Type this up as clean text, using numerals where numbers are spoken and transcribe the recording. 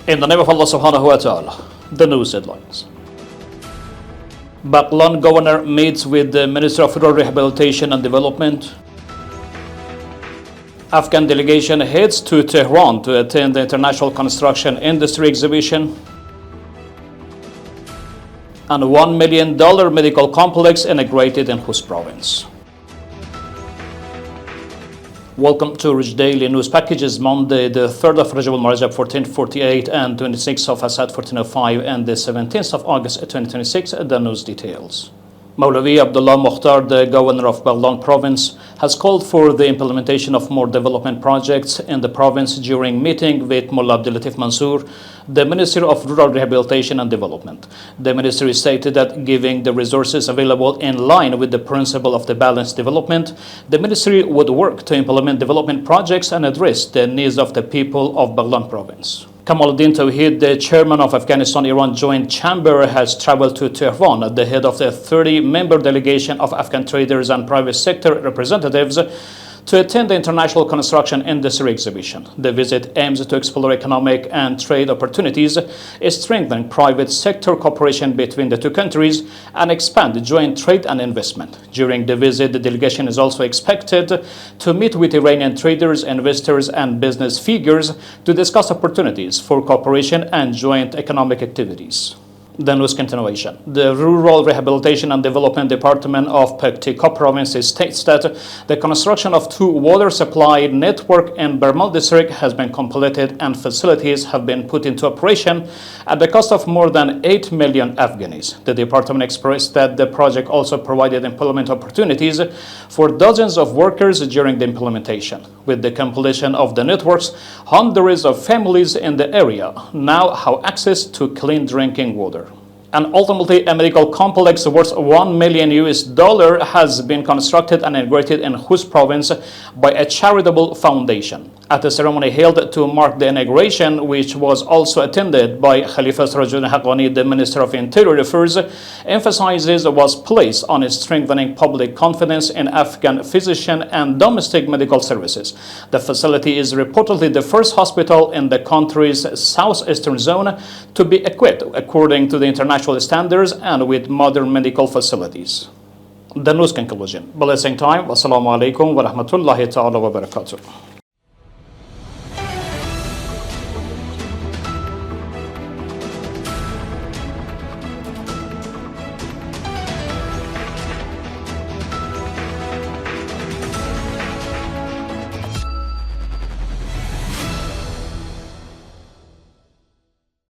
In the name of Allah subhanahu wa ta'ala, the news headlines. Pakistan governor meets with the Minister of Rural Rehabilitation and Development. Afghan delegation heads to Tehran to attend the International Construction Industry Exhibition. And $1 million medical complex integrated in Khost province. Welcome to Urooj Daily News Packages, Monday, the 3rd of Rajab al-Marajab 1448 and 26th of Asad 1405 and the 17th of August 2026. The news details. Maulavi Abdullah Mukhtar, the governor of Pakistan province, has called for the implementation of more development projects in the province during meeting with Mullah Abdul Latif Mansoor, the Minister of Rural Rehabilitation and Development. The ministry stated that giving the resources available in line with the principle of the balanced development, the ministry would work to implement development projects and address the needs of the people of Pakistan province. Kamaluddin Tawheed, the chairman of Afghanistan-Iran Joint Chamber, has traveled to Tehran at the head of the 30-member delegation of Afghan traders and private sector representatives to attend the International Construction Industry Exhibition. The visit aims to explore economic and trade opportunities, strengthen private sector cooperation between the two countries, and expand joint trade and investment. During the visit, the delegation is also expected to meet with Iranian traders, investors, and business figures to discuss opportunities for cooperation and joint economic activities. The news continuation. The Rural Rehabilitation and Development Department of Pashto province states that the construction of two water supply network in Barmal district has been completed and facilities have been put into operation at the cost of more than 8 million Afghanis. The department expressed that the project also provided employment opportunities for dozens of workers during the implementation. With the completion of the networks, hundreds of families in the area now have access to clean drinking water. And ultimately, a medical complex worth $1 million has been constructed and integrated in Khost province by a charitable foundation. At a ceremony held to mark the inauguration, which was also attended by Khalifa Sirajuddin Haqqani, the Minister of Interior Affairs, emphasizes was placed on strengthening public confidence in Afghan physician and domestic medical services. The facility is reportedly the first hospital in the country's southeastern zone to be equipped according to the international standards and with modern medical facilities. The news conclusion. Blessing time. Wassalamu alaikum wa rahmatullahi ta'ala wa barakatuh.